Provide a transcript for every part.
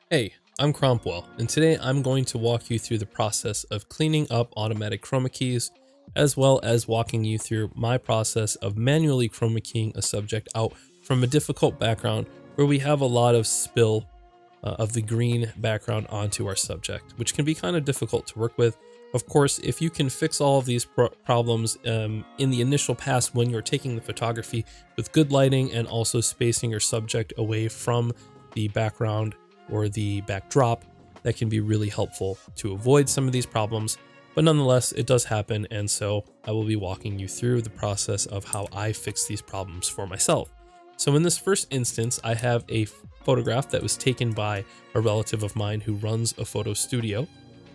Hey, I'm Cromwell, and today I'm going to walk you through the process of cleaning up automatic chroma keys, as well as walking you through my process of manually chroma keying a subject out from a difficult background where we have a lot of spill of the green background onto our subject, which can be kind of difficult to work with. Of course, if you can fix all of these problems in the initial pass when you're taking the photography with good lighting and also spacing your subject away from the background or the backdrop, that can be really helpful to avoid some of these problems. But nonetheless, it does happen, and so I will be walking you through the process of how I fix these problems for myself. So in this first instance, I have a photograph that was taken by a relative of mine who runs a photo studio,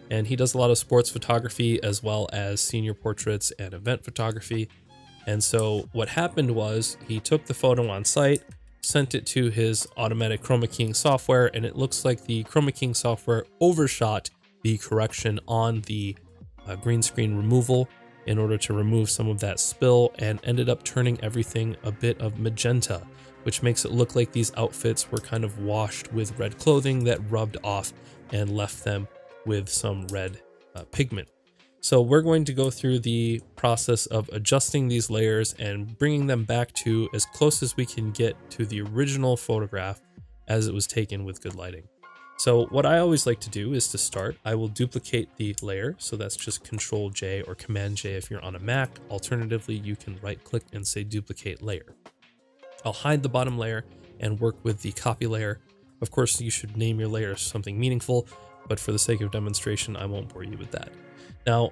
and he does a lot of sports photography as well as senior portraits and event photography. And so what happened was he took the photo on site, sent it to his automatic chroma keying software, and it looks like the chroma keying software overshot the correction on the green screen removal in order to remove some of that spill, and ended up turning everything a bit of magenta, which makes it look like these outfits were kind of washed with red clothing that rubbed off and left them with some red pigment. So we're going to go through the process of adjusting these layers and bringing them back to as close as we can get to the original photograph as it was taken with good lighting. So what I always like to do is to start, I will duplicate the layer. So that's just Control J or Command J if you're on a Mac. Alternatively, you can right click and say duplicate layer. I'll hide the bottom layer and work with the copy layer. Of course, you should name your layer something meaningful, but for the sake of demonstration, I won't bore you with that. Now,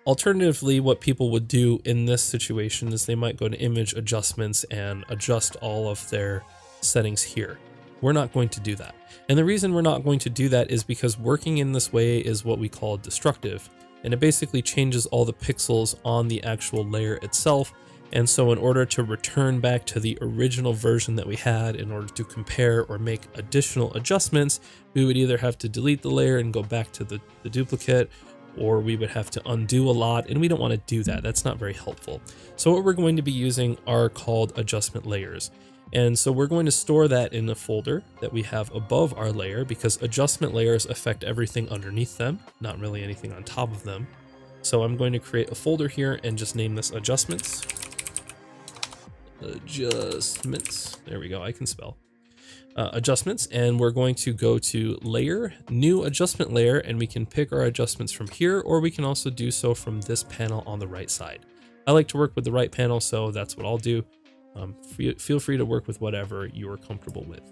alternatively, what people would do in this situation is they might go to image adjustments and adjust all of their settings here. We're not going to do that. And the reason we're not going to do that is because working in this way is what we call destructive. And it basically changes all the pixels on the actual layer itself. And so in order to return back to the original version that we had, in order to compare or make additional adjustments, we would either have to delete the layer and go back to the duplicate, or we would have to undo a lot, and we don't want to do that. That's not very helpful. So what we're going to be using are called adjustment layers. And so we're going to store that in a folder that we have above our layer, because adjustment layers affect everything underneath them, not really anything on top of them. So I'm going to create a folder here and just name this adjustments. Adjustments. There we go. I can spell. Adjustments, and we're going to go to layer, new adjustment layer, and we can pick our adjustments from here, or we can also do so from this panel on the right side. I like to work with the right panel, so that's what I'll do. Feel free to work with whatever you're comfortable with.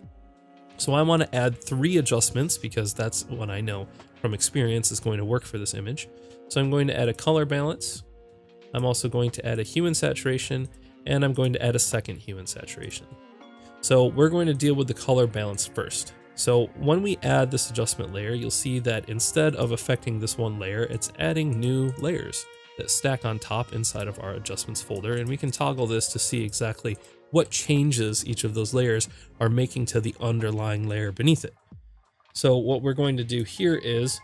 So I want to add 3 adjustments because that's what I know from experience is going to work for this image. So I'm going to add a color balance. I'm also going to add a hue and saturation, and I'm going to add a second hue and saturation. So we're going to deal with the color balance first. So when we add this adjustment layer, you'll see that instead of affecting this one layer, it's adding new layers that stack on top inside of our adjustments folder. And we can toggle this to see exactly what changes each of those layers are making to the underlying layer beneath it. So what we're going to do here is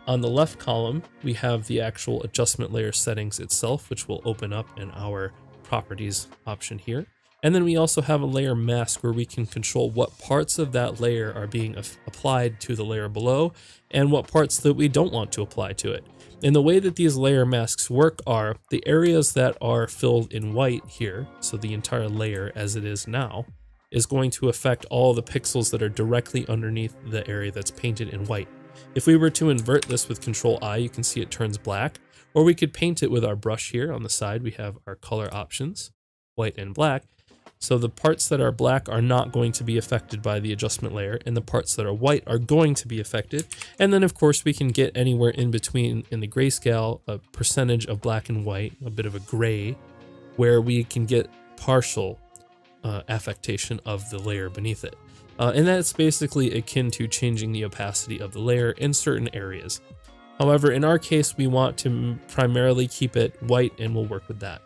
on the left column, we have the actual adjustment layer settings itself, which will open up in our properties option here. And then we also have a layer mask where we can control what parts of that layer are being applied to the layer below and what parts that we don't want to apply to it. And the way that these layer masks work are the areas that are filled in white here, so the entire layer as it is now, is going to affect all the pixels that are directly underneath the area that's painted in white. If we were to invert this with Control I, you can see it turns black, or we could paint it with our brush here. On the side, we have our color options, white and black. So the parts that are black are not going to be affected by the adjustment layer, and the parts that are white are going to be affected. And then of course we can get anywhere in between in the grayscale, a percentage of black and white, a bit of a gray, where we can get partial affectation of the layer beneath it. And that's basically akin to changing the opacity of the layer in certain areas. However, in our case, we want to primarily keep it white, and we'll work with that.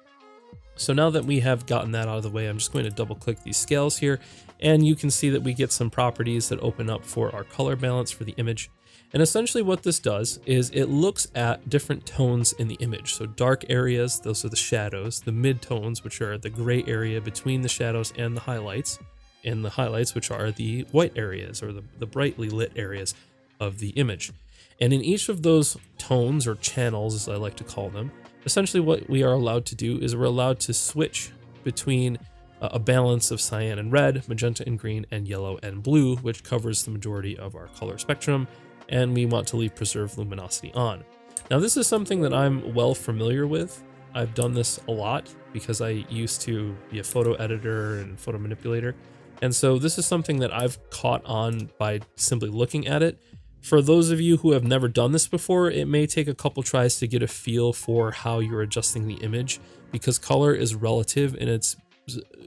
So now that we have gotten that out of the way, I'm just going to double click these scales here, and you can see that we get some properties that open up for our color balance for the image. And essentially what this does is it looks at different tones in the image. So dark areas, those are the shadows, the mid tones, which are the gray area between the shadows and the highlights, in the highlights, which are the white areas or the brightly lit areas of the image. And in each of those tones or channels, as I like to call them, essentially what we are allowed to do is we're allowed to switch between a balance of cyan and red, magenta and green, and yellow and blue, which covers the majority of our color spectrum, and we want to leave preserved luminosity on. Now this is something that I'm well familiar with. I've done this a lot because I used to be a photo editor and photo manipulator, and so this is something that I've caught on by simply looking at it. For those of you who have never done this before, it may take a couple tries to get a feel for how you're adjusting the image, because color is relative and it's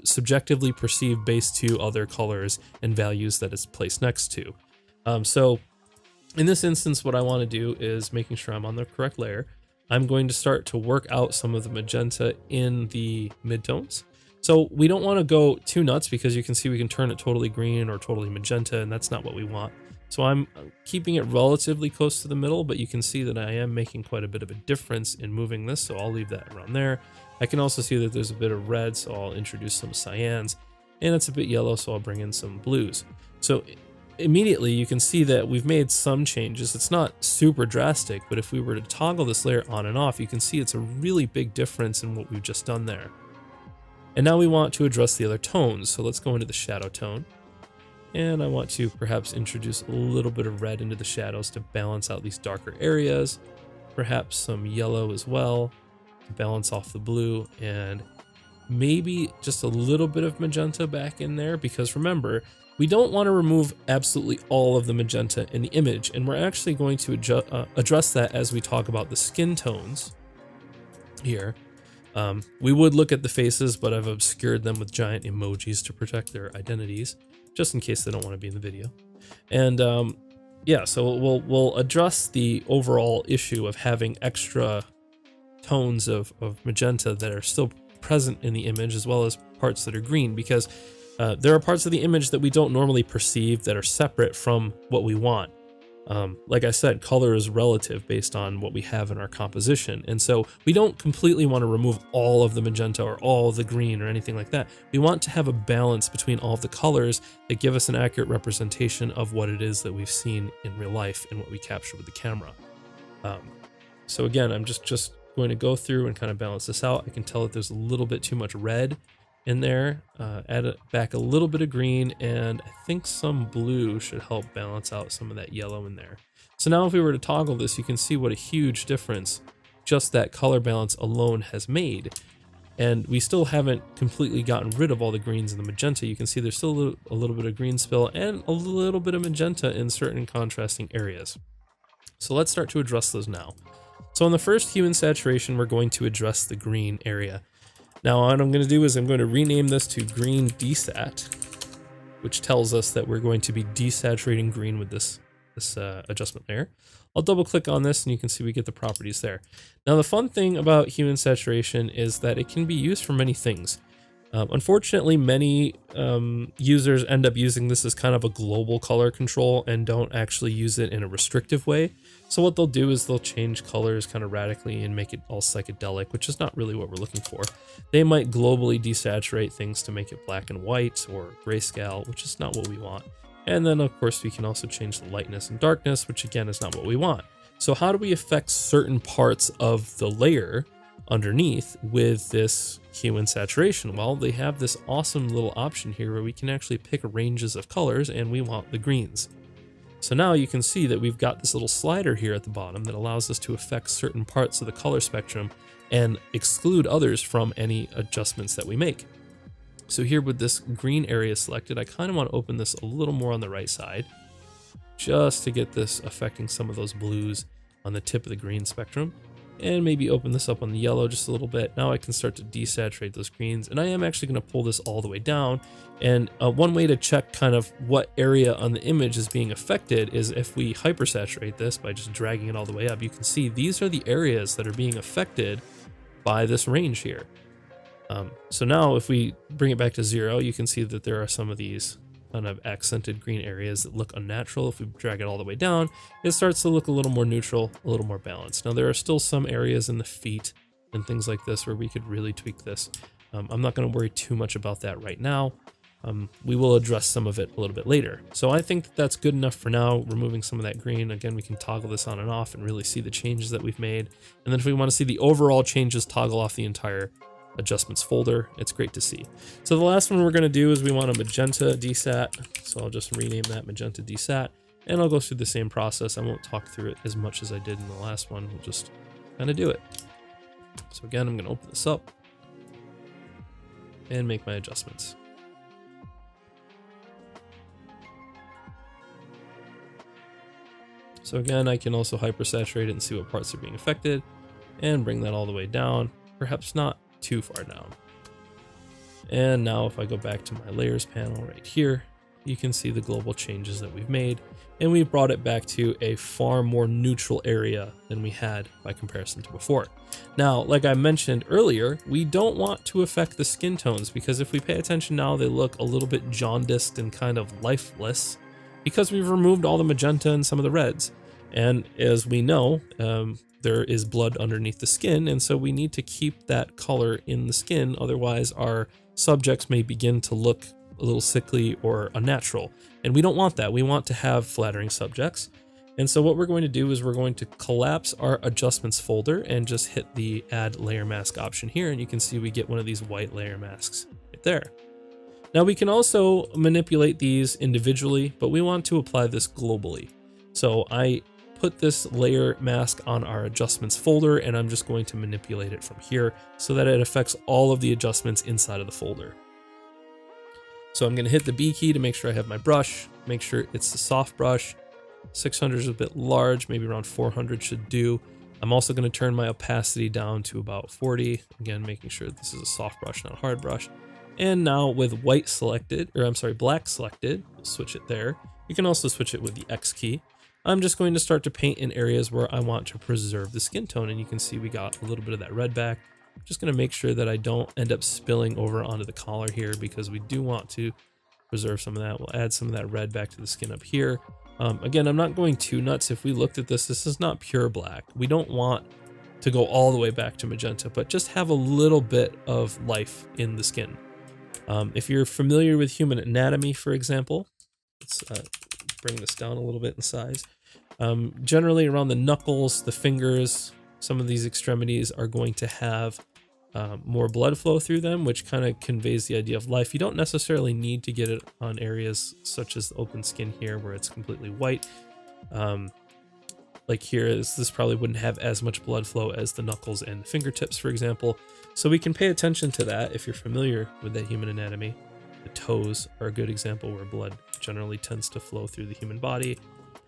subjectively perceived based to other colors and values that it's placed next to. So in this instance, what I want to do is making sure I'm on the correct layer. I'm going to start to work out some of the magenta in the midtones. So we don't want to go too nuts, because you can see we can turn it totally green or totally magenta, and that's not what we want. So I'm keeping it relatively close to the middle, but you can see that I am making quite a bit of a difference in moving this, so I'll leave that around there. I can also see that there's a bit of red, so I'll introduce some cyans, and it's a bit yellow, so I'll bring in some blues. So immediately you can see that we've made some changes. It's not super drastic, but if we were to toggle this layer on and off, you can see it's a really big difference in what we've just done there. And now we want to address the other tones, so let's go into the shadow tone. And I want to perhaps introduce a little bit of red into the shadows to balance out these darker areas. Perhaps some yellow as well to balance off the blue, and maybe just a little bit of magenta back in there, because remember, we don't want to remove absolutely all of the magenta in the image, and we're actually going to address that as we talk about the skin tones here. We would look at the faces, but I've obscured them with giant emojis to protect their identities, just in case they don't want to be in the video. And yeah, so we'll address the overall issue of having extra tones of magenta that are still present in the image, as well as parts that are green, because there are parts of the image that we don't normally perceive that are separate from what we want. Like I said, color is relative based on what we have in our composition, and so we don't completely want to remove all of the magenta or all of the green or anything like that. We want to have a balance between all of the colors that give us an accurate representation of what it is that we've seen in real life and what we capture with the camera. So again, I'm just going to go through and kind of balance this out. I can tell that there's a little bit too much red in there, add back a little bit of green, and I think some blue should help balance out some of that yellow in there. So now if we were to toggle this, you can see what a huge difference just that color balance alone has made. And we still haven't completely gotten rid of all the greens and the magenta. You can see there's still a little bit of green spill and a little bit of magenta in certain contrasting areas. So let's start to address those now. So on the first hue and saturation, we're going to address the green area. Now what I'm going to do is I'm going to rename this to green desat, which tells us that we're going to be desaturating green with this adjustment layer. I'll double click on this and you can see we get the properties there. Now the fun thing about hue and saturation is that it can be used for many things. Unfortunately, many users end up using this as kind of a global color control and don't actually use it in a restrictive way. So what they'll do is they'll change colors kind of radically and make it all psychedelic, which is not really what we're looking for. They might globally desaturate things to make it black and white or grayscale, which is not what we want. And then of course we can also change the lightness and darkness, which again is not what we want. So how do we affect certain parts of the layer underneath with this hue and saturation? Well, they have this awesome little option here where we can actually pick ranges of colors, and we want the greens. So now you can see that we've got this little slider here at the bottom that allows us to affect certain parts of the color spectrum and exclude others from any adjustments that we make. So here with this green area selected, I kind of want to open this a little more on the right side just to get this affecting some of those blues on the tip of the green spectrum. And maybe open this up on the yellow just a little bit. Now I can start to desaturate those greens, and I am actually going to pull this all the way down. And one way to check kind of what area on the image is being affected is if we hypersaturate this by just dragging it all the way up. You can see these are the areas that are being affected by this range here. So now if we bring it back to 0, you can see that there are some of these kind of accented green areas that look unnatural. If we drag it all the way down, it starts to look a little more neutral, a little more balanced. Now there are still some areas in the feet and things like this where we could really tweak this. I'm not going to worry too much about that right now. We will address some of it a little bit later. So I think that that's good enough for now, removing some of that green. Again, we can toggle this on and off and really see the changes that we've made. And then if we want to see the overall changes, toggle off the entire adjustments folder. It's great to see. So the last one we're going to do is we want a magenta desat. So I'll just rename that magenta desat, and I'll go through the same process. I won't talk through it as much as I did in the last one. We'll just kind of do it. So again, I'm going to open this up and make my adjustments. So again, I can also hypersaturate it and see what parts are being affected and bring that all the way down, perhaps not too far down. And now if I go back to my layers panel right here, you can see the global changes that we've made, and we've brought it back to a far more neutral area than we had by comparison to before. Now, like I mentioned earlier, we don't want to affect the skin tones, because if we pay attention now, they look a little bit jaundiced and kind of lifeless because we've removed all the magenta and some of the reds. And as we know, there is blood underneath the skin, and so we need to keep that color in the skin, otherwise our subjects may begin to look a little sickly or unnatural, and we don't want that. We want to have flattering subjects. And so what we're going to do is we're going to collapse our adjustments folder and just hit the add layer mask option here, and you can see we get one of these white layer masks right there. Now we can also manipulate these individually, but we want to apply this globally. So I put this layer mask on our adjustments folder, and I'm just going to manipulate it from here so that it affects all of the adjustments inside of the folder. So I'm going to hit the B key to make sure I have my brush, make sure it's the soft brush. 600 is a bit large, maybe around 400 should do. I'm also going to turn my opacity down to about 40, again making sure this is a soft brush, not a hard brush. And now with white selected, or I'm sorry, black selected, we'll switch it there. You can also switch it with the X key. I'm just going to start to paint in areas where I want to preserve the skin tone, and you can see we got a little bit of that red back. I'm just going to make sure that I don't end up spilling over onto the collar here, because we do want to preserve some of that. We'll add some of that red back to the skin up here. Again, I'm not going too nuts. If we looked at this, this is not pure black. We don't want to go all the way back to magenta, but just have a little bit of life in the skin. If you're familiar with human anatomy, for example, let's bring this down a little bit in size. Generally around the knuckles, the fingers, some of these extremities are going to have more blood flow through them, which kind of conveys the idea of life. You don't necessarily need to get it on areas such as the open skin here where it's completely white. Like here, this probably wouldn't have as much blood flow as the knuckles and fingertips, for example. So we can pay attention to that if you're familiar with that human anatomy. The toes are a good example where blood generally tends to flow through the human body.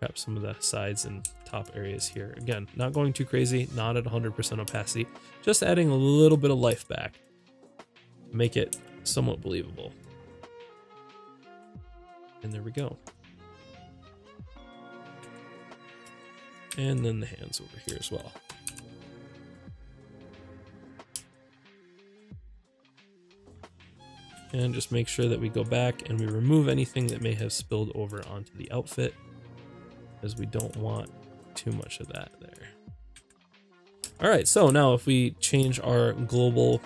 Perhaps some of the sides and top areas here. Again, not going too crazy, not at 100% opacity, just adding a little bit of life back. Make it somewhat believable. And there we go. And then the hands over here as well. And just make sure that we go back and we remove anything that may have spilled over onto the outfit, as we don't want too much of that there. All right, so now if we change our global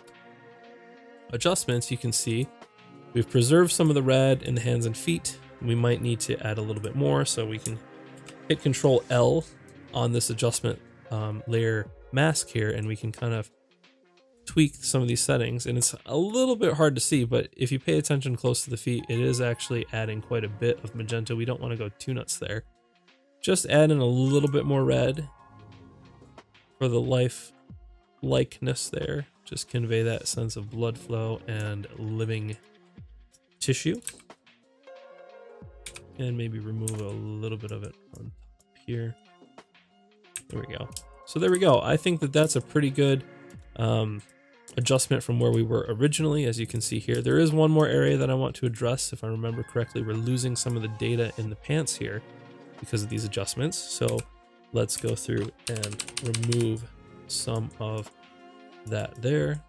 adjustments, you can see we've preserved some of the red in the hands and feet. We might need to add a little bit more, so we can hit Control L on this adjustment layer mask here, and we can kind of tweak some of these settings. And it's a little bit hard to see, but if you pay attention close to the feet, it is actually adding quite a bit of magenta. We don't want to go too nuts there. Just add in a little bit more red for the likeness there. Just convey that sense of blood flow and living tissue. And maybe remove a little bit of it on top here. There we go. So there we go. I think that that's a pretty good adjustment from where we were originally. As you can see here, there is one more area that I want to address. If I remember correctly, we're losing some of the data in the pants here because of these adjustments. So let's go through and remove some of that there.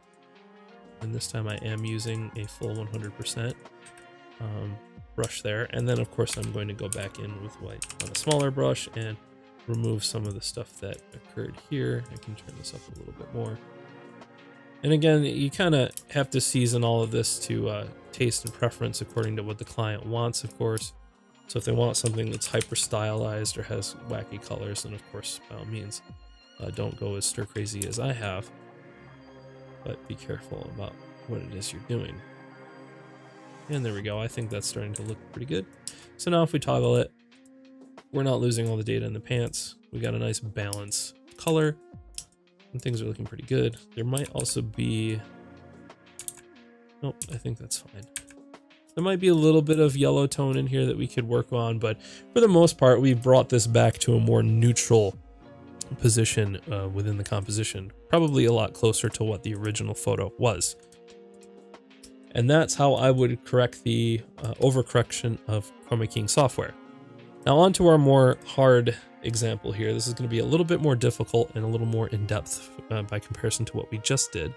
And this time I am using a full 100% brush there. And then of course I'm going to go back in with white on a smaller brush and remove some of the stuff that occurred here. I can turn this up a little bit more. And again, you kind of have to season all of this to taste and preference according to what the client wants, of course. So if they want something that's hyper stylized or has wacky colors, then of course, by all means, don't go as stir crazy as I have. But be careful about what it is you're doing. And there we go. I think that's starting to look pretty good. So now if we toggle it, we're not losing all the data in the pants. We got a nice balance color and things are looking pretty good. There might also be, nope, I think that's fine. There might be a little bit of yellow tone in here that we could work on, but for the most part, we brought this back to a more neutral position within the composition, probably a lot closer to what the original photo was. And that's how I would correct the overcorrection of Chroma Keying software. Now on to our more hard example here. This is going to be a little bit more difficult and a little more in-depth by comparison to what we just did.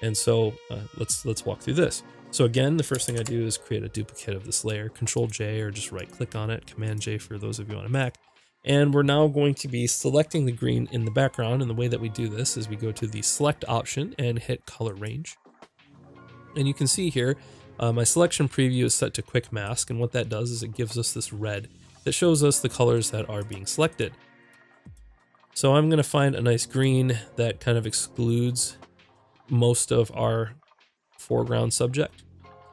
And so let's walk through this. So again, the first thing I do is create a duplicate of this layer, Control J, or just right click on it, Command J for those of you on a Mac. And we're now going to be selecting the green in the background. And the way that we do this is we go to the select option and hit color range. And you can see here, my selection preview is set to quick mask. And what that does is it gives us this red that shows us the colors that are being selected. So I'm going to find a nice green that kind of excludes most of our foreground subject.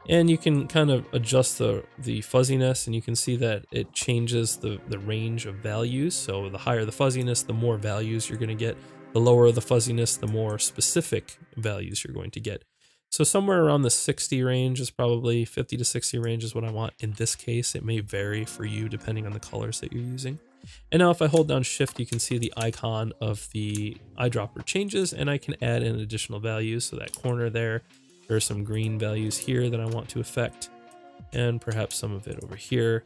And you can kind of adjust the fuzziness, and you can see that it changes the range of values. So the higher the fuzziness, the more values you're going to get. The lower the fuzziness, the more specific values you're going to get. So somewhere around the 60 range is probably 50 to 60 range is what I want. In this case, it may vary for you depending on the colors that you're using. And now if I hold down Shift, you can see the icon of the eyedropper changes, and I can add in additional values. So that corner there are some green values here that I want to affect, and perhaps some of it over here.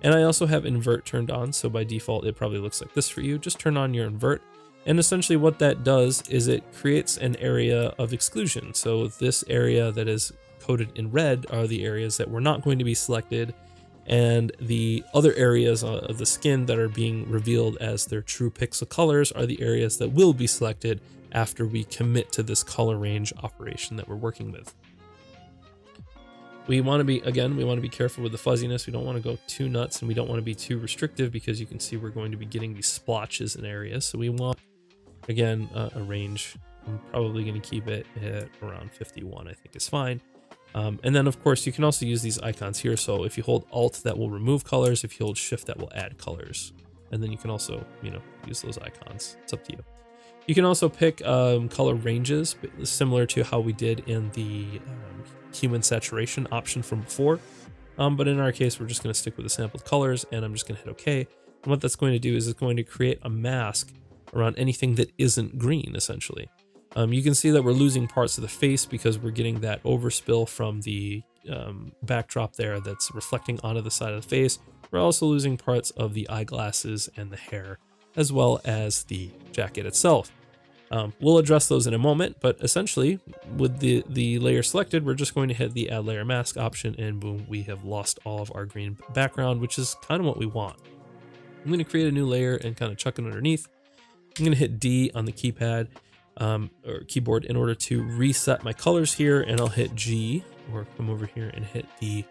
And I also have invert turned on. So by default, it probably looks like this for you. Just turn on your invert. And essentially what that does is it creates an area of exclusion. So this area that is coded in red are the areas that were not going to be selected, and the other areas of the skin that are being revealed as their true pixel colors are the areas that will be selected after we commit to this color range operation that we're working with. We want to be, again, we want to be careful with the fuzziness. We don't want to go too nuts, and we don't want to be too restrictive, because you can see we're going to be getting these splotches in areas. So we want, again, a range. I'm probably going to keep it at around 51, I think is fine. And then of course you can also use these icons here. So if you hold Alt, that will remove colors. If you hold Shift, that will add colors. And then you can also, use those icons. It's up to you. You can also pick color ranges, similar to how we did in the human saturation option from before. But in our case, we're just going to stick with the sampled colors, and I'm just going to hit OK. And what that's going to do is it's going to create a mask around anything that isn't green, essentially. You can see that we're losing parts of the face because we're getting that overspill from the backdrop there that's reflecting onto the side of the face. We're also losing parts of the eyeglasses and the hair, as well as the jacket itself. We'll address those in a moment, but essentially with the layer selected, we're just going to hit the add layer mask option, and boom, we have lost all of our green background, which is kind of what we want. I'm going to create a new layer and kind of chuck it underneath. I'm going to hit D on the keypad or keyboard in order to reset my colors here, and I'll hit G, or come over here and hit the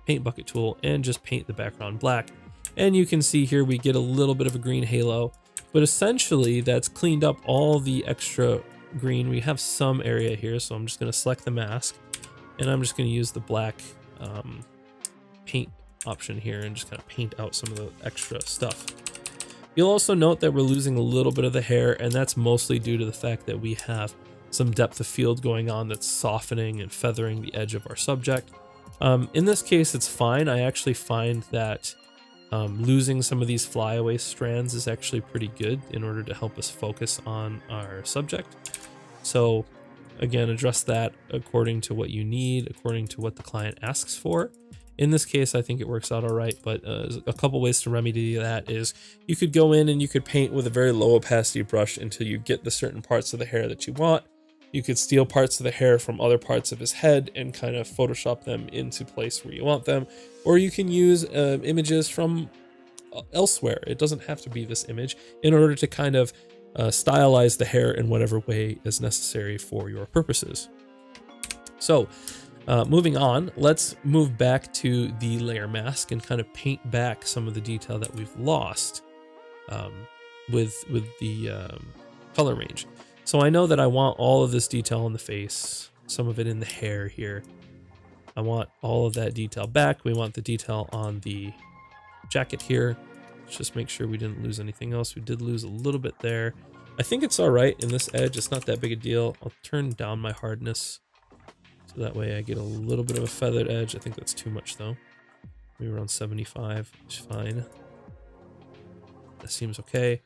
paint bucket tool and just paint the background black. And you can see here we get a little bit of a green halo, but essentially that's cleaned up all the extra green. We have some area here, so I'm just going to select the mask, and I'm just going to use the black paint option here and just kind of paint out some of the extra stuff. You'll also note that we're losing a little bit of the hair, and that's mostly due to the fact that we have some depth of field going on that's softening and feathering the edge of our subject. In this case, it's fine. I actually find that losing some of these flyaway strands is actually pretty good in order to help us focus on our subject. So again, address that according to what you need, according to what the client asks for. In this case, I think it works out all right, but a couple ways to remedy that is you could go in and you could paint with a very low opacity brush until you get the certain parts of the hair that you want. You could steal parts of the hair from other parts of his head and kind of Photoshop them into place where you want them. Or you can use images from elsewhere. It doesn't have to be this image in order to kind of stylize the hair in whatever way is necessary for your purposes. So moving on, let's move back to the layer mask and kind of paint back some of the detail that we've lost with the color range. So I know that I want all of this detail on the face, some of it in the hair here. I want all of that detail back. We want the detail on the jacket here. Let's just make sure we didn't lose anything else. We did lose a little bit there. I think it's all right in this edge. It's not that big a deal. I'll turn down my hardness so that way I get a little bit of a feathered edge. I think that's too much though. Maybe around 75 is fine. That seems okay.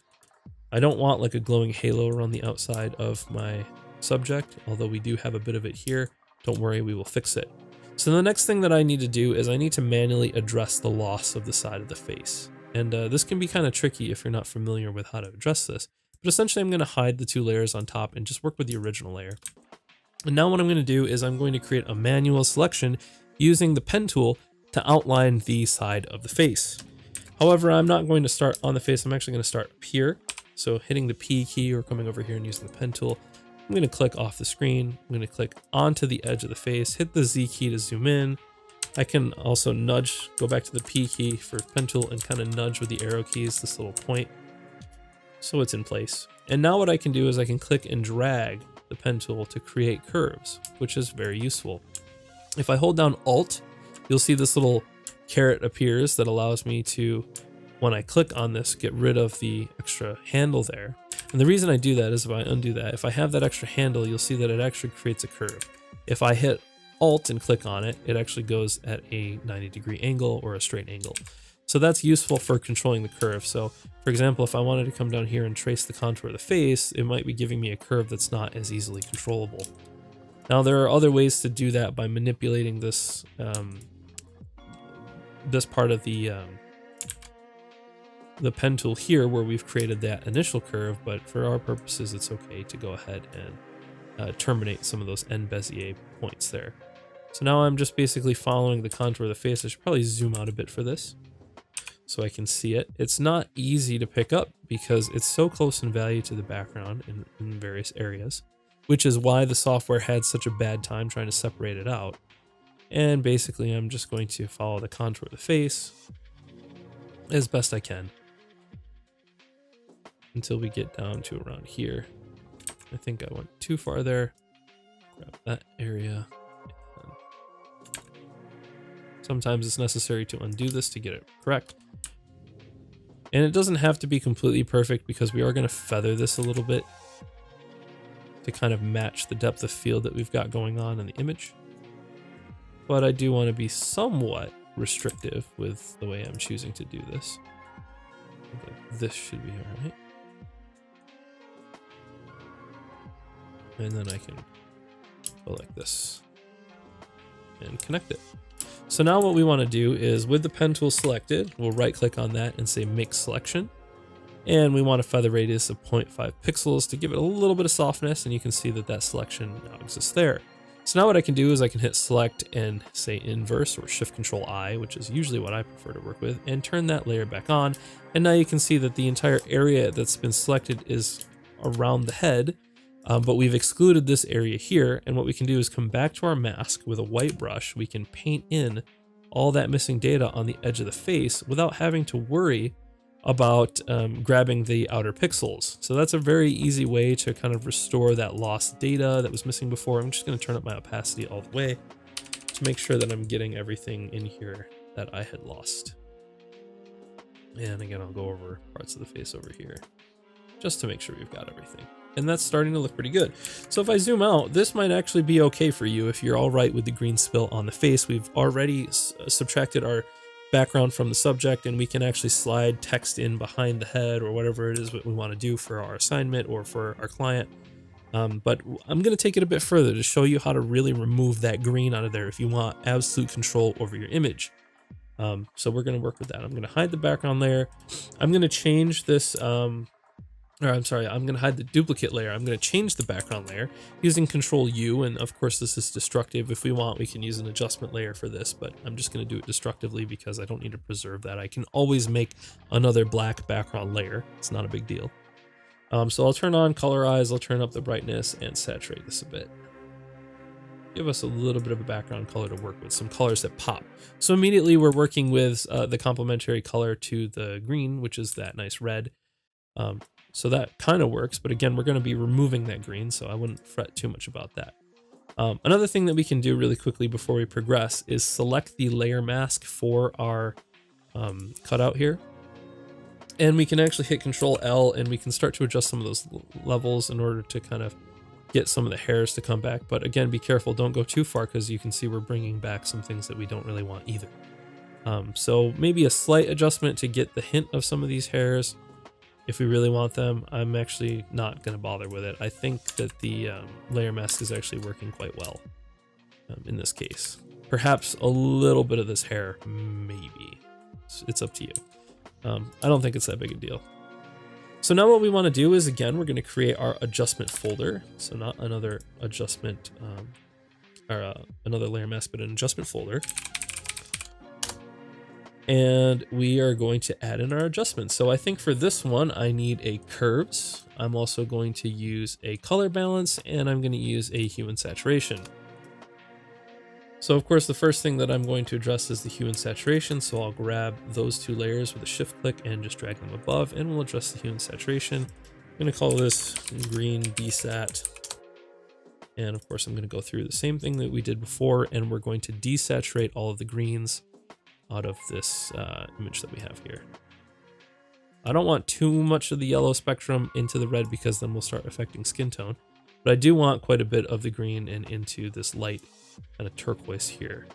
I don't want like a glowing halo around the outside of my subject, although we do have a bit of it here. Don't worry, we will fix it. So the next thing that I need to do is I need to manually address the loss of the side of the face. And this can be kind of tricky if you're not familiar with how to address this. But essentially I'm going to hide the two layers on top and just work with the original layer. And now what I'm going to do is I'm going to create a manual selection using the pen tool to outline the side of the face. However, I'm not going to start on the face. I'm actually going to start up here. So hitting the P key or coming over here and using the pen tool. I'm going to click off the screen. I'm going to click onto the edge of the face, hit the Z key to zoom in. I can also nudge, go back to the P key for pen tool and kind of nudge with the arrow keys, this little point. So it's in place. And now what I can do is I can click and drag the pen tool to create curves, which is very useful. If I hold down Alt, you'll see this little caret appears that allows me to, when I click on this, get rid of the extra handle there. And the reason I do that is if I undo that, if I have that extra handle, you'll see that it actually creates a curve. If I hit Alt and click on it, it actually goes at a 90-degree angle or a straight angle. So that's useful for controlling the curve. So for example, if I wanted to come down here and trace the contour of the face, it might be giving me a curve that's not as easily controllable. Now there are other ways to do that by manipulating this this part of the pen tool here where we've created that initial curve, but for our purposes it's okay to go ahead and terminate some of those end Bezier points there. So now I'm just basically following the contour of the face. I should probably zoom out a bit for this so I can see it. It's not easy to pick up because it's so close in value to the background in various areas, which is why the software had such a bad time trying to separate it out. And basically I'm just going to follow the contour of the face as best I can until we get down to around here. I think I went too far there. Grab that area. Sometimes it's necessary to undo this to get it correct. And it doesn't have to be completely perfect because we are going to feather this a little bit to kind of match the depth of field that we've got going on in the image. But I do want to be somewhat restrictive with the way I'm choosing to do this. I think like this should be all right. And then I can go like this and connect it. So now what we want to do is with the pen tool selected, we'll right click on that and say make selection. And we want a feather radius of 0.5 pixels to give it a little bit of softness, and you can see that that selection now exists there. So now what I can do is I can hit select and say inverse or shift control I, which is usually what I prefer to work with, and turn that layer back on. And now you can see that the entire area that's been selected is around the head, but we've excluded this area here. And what we can do is come back to our mask with a white brush. We can paint in all that missing data on the edge of the face without having to worry about grabbing the outer pixels. So that's a very easy way to kind of restore that lost data that was missing before. I'm just going to turn up my opacity all the way to make sure that I'm getting everything in here that I had lost. And again, I'll go over parts of the face over here just to make sure we've got everything. And that's starting to look pretty good. So if I zoom out, this might actually be okay for you if you're all right with the green spill on the face. We've already subtracted our background from the subject, and we can actually slide text in behind the head or whatever it is what we want to do for our assignment or for our client. But I'm going to take it a bit further to show you how to really remove that green out of there if you want absolute control over your image. So we're going to work with that. I'm going to hide the background layer. I'm going to change this, I'm going to hide the duplicate layer. I'm going to change the background layer using Control U, and of course this is destructive. If we want, we can use an adjustment layer for this, but I'm just going to do it destructively because I don't need to preserve that. I can always make another black background layer. It's not a big deal. So I'll turn on colorize, I'll turn up the brightness and saturate this a bit. Give us a little bit of a background color to work with, some colors that pop. So immediately we're working with the complementary color to the green, which is that nice red. So that kind of works, but again, we're going to be removing that green, so I wouldn't fret too much about that. Another thing that we can do really quickly before we progress is select the layer mask for our cutout here. And we can actually hit Control L and we can start to adjust some of those levels in order to kind of get some of the hairs to come back. But again, be careful, don't go too far because you can see we're bringing back some things that we don't really want either. So maybe a slight adjustment to get the hint of some of these hairs. If we really want them, I'm actually not going to bother with it. I think that the layer mask is actually working quite well in this case. Perhaps a little bit of this hair, maybe. It's up to you. I don't think it's that big a deal. So now what we want to do is, again, we're going to create our adjustment folder. So not another adjustment, another layer mask, but an adjustment folder. And we are going to add in our adjustments. So I think for this one, I need a curves. I'm also going to use a color balance, and I'm going to use a hue and saturation. So of course, the first thing that I'm going to address is the hue and saturation. So I'll grab those two layers with a shift click and just drag them above, and we'll adjust the hue and saturation. I'm going to call this green desat. And of course, I'm going to go through the same thing that we did before, and we're going to desaturate all of the greens out of this image that we have here. I don't want too much of the yellow spectrum into the red because then we'll start affecting skin tone, but I do want quite a bit of the green and into this light kind of turquoise here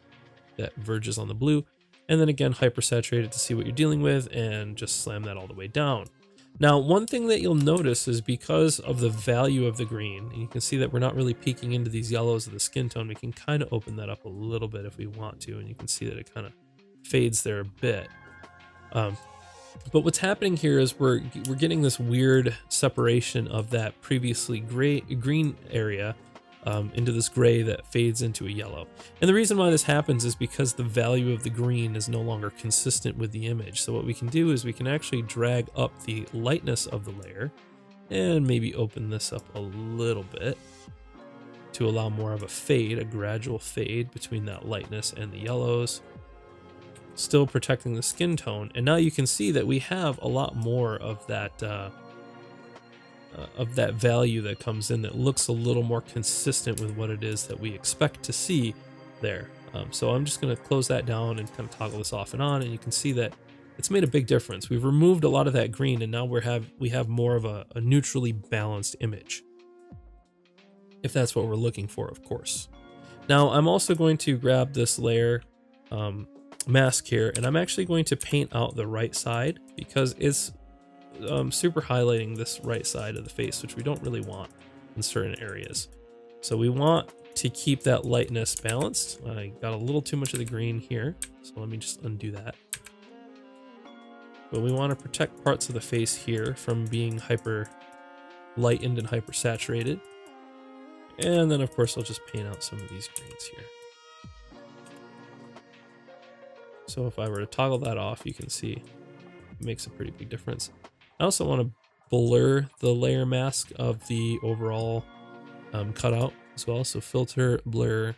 that verges on the blue. And then again, hypersaturate it to see what you're dealing with and just slam that all the way down. Now, one thing that you'll notice is because of the value of the green, and you can see that we're not really peeking into these yellows of the skin tone, we can kind of open that up a little bit if we want to, and you can see that it kind of fades there a bit. But what's happening here is we're getting this weird separation of that previously green area into this gray that fades into a yellow. And the reason why this happens is because the value of the green is no longer consistent with the image. So what we can do is we can actually drag up the lightness of the layer and maybe open this up a little bit to allow more of a fade, a gradual fade between that lightness and the yellows, still protecting the skin tone. And now you can see that we have a lot more of that value that comes in that looks a little more consistent with what it is that we expect to see there. So I'm just going to close that down and kind of toggle this off and on, and you can see that it's made a big difference. We've removed a lot of that green, and now we have more of a neutrally balanced image, if that's what we're looking for, of course. Now I'm also going to grab this layer mask here, and I'm actually going to paint out the right side because it's super highlighting this right side of the face, which we don't really want in certain areas. So we want to keep that lightness balanced. I got a little too much of the green here, so let me just undo that. But we want to protect parts of the face here from being hyper lightened and hyper saturated. And then of course I'll just paint out some of these greens here. So if I were to toggle that off, you can see it makes a pretty big difference. I also want to blur the layer mask of the overall cutout as well. So filter, blur,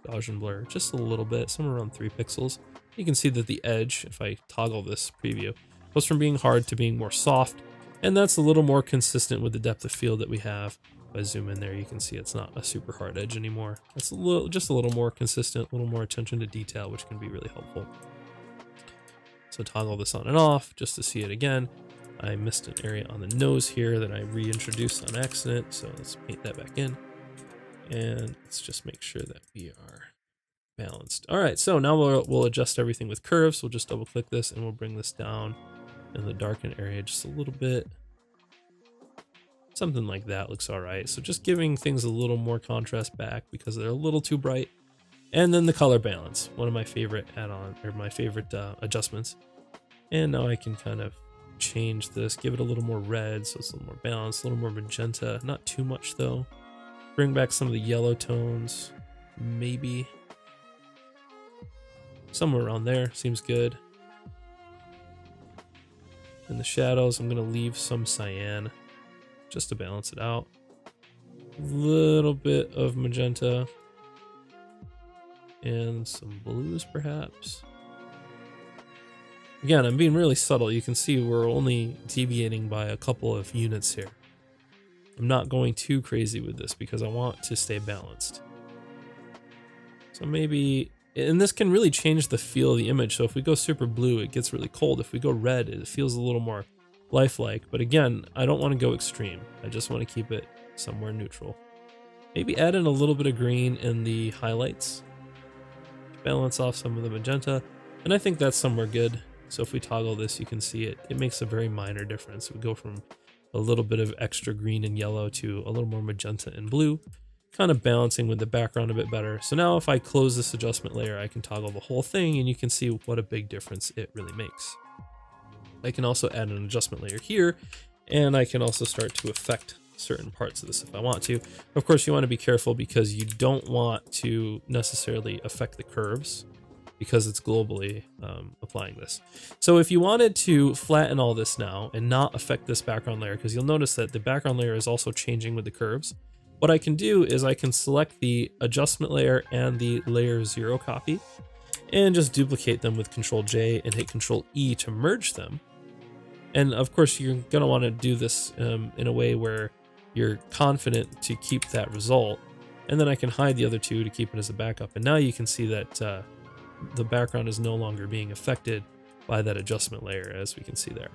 Gaussian blur, just a little bit, somewhere around 3 pixels. You can see that the edge, if I toggle this preview, goes from being hard to being more soft. And that's a little more consistent with the depth of field that we have. If I zoom in there, you can see it's not a super hard edge anymore. It's just a little more consistent, a little more attention to detail, which can be really helpful. So toggle this on and off just to see it again. I missed an area on the nose here that I reintroduced on accident, so let's paint that back in. And let's just make sure that we are balanced. All right, so now we'll adjust everything with curves. We'll just double click this and we'll bring this down in the darken area just a little bit. Something like that looks all right. So just giving things a little more contrast back because they're a little too bright. And then the color balance, one of my favorite my favorite adjustments. And now I can kind of change this, give it a little more red so it's a little more balanced, a little more magenta, not too much though. Bring back some of the yellow tones, maybe. Somewhere around there seems good. In the shadows, I'm going to leave some cyan just to balance it out. A little bit of magenta and some blues perhaps. Again, I'm being really subtle. You can see we're only deviating by a couple of units here. I'm not going too crazy with this because I want to stay balanced. So maybe, and this can really change the feel of the image. So if we go super blue, it gets really cold. If we go red, it feels a little more lifelike. But again, I don't want to go extreme. I just want to keep it somewhere neutral. Maybe add in a little bit of green in the highlights. Balance off some of the magenta. And I think that's somewhere good. So if we toggle this, you can see it makes a very minor difference. We go from a little bit of extra green and yellow to a little more magenta and blue, kind of balancing with the background a bit better. So now if I close this adjustment layer, I can toggle the whole thing and you can see what a big difference it really makes. I can also add an adjustment layer here, and I can also start to affect certain parts of this if I want to. Of course, you want to be careful because you don't want to necessarily affect the curves, because it's globally applying this. So if you wanted to flatten all this now and not affect this background layer, because you'll notice that the background layer is also changing with the curves, what I can do is I can select the adjustment layer and the layer 0 copy and just duplicate them with Control J and hit Control E to merge them. And of course, you're going to want to do this in a way where you're confident to keep that result. And then I can hide the other two to keep it as a backup. And now you can see that the background is no longer being affected by that adjustment layer, as we can see there.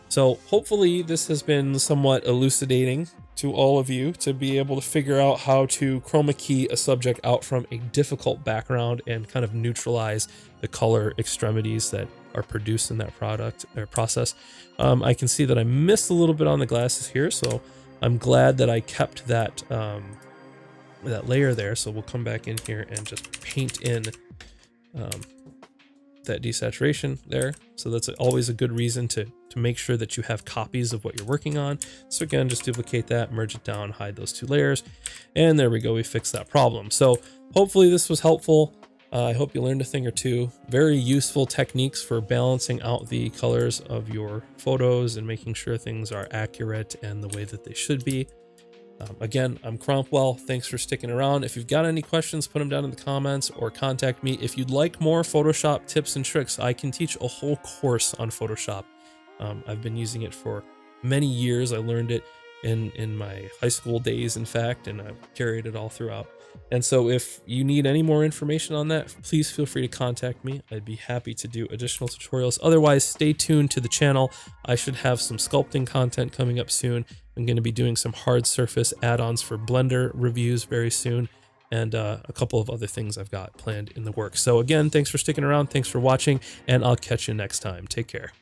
So hopefully this has been somewhat elucidating to all of you to be able to figure out how to chroma key a subject out from a difficult background and kind of neutralize the color extremities that are produced in that product or process. I can see that I missed a little bit on the glasses here, so I'm glad that I kept that that layer there. So we'll come back in here and just paint in that desaturation there. So that's always a good reason to make sure that you have copies of what you're working on. So again, just duplicate that, merge it down, hide those two layers, and there we go, we fixed that problem. So hopefully this was helpful. I hope you learned a thing or two. Very useful techniques for balancing out the colors of your photos and making sure things are accurate and the way that they should be. Again, I'm Cromwell. Thanks for sticking around. If you've got any questions, put them down in the comments or contact me. If you'd like more Photoshop tips and tricks, I can teach a whole course on Photoshop. I've been using it for many years. I learned it in my high school days, in fact, and I've carried it all throughout. And so if you need any more information on that, please feel free to contact me. I'd be happy to do additional tutorials. Otherwise, stay tuned to the channel. I should have some sculpting content coming up soon. I'm going to be doing some hard surface add-ons for Blender reviews very soon, and a couple of other things I've got planned in the works. So again, thanks for sticking around. Thanks for watching, and I'll catch you next time. Take care.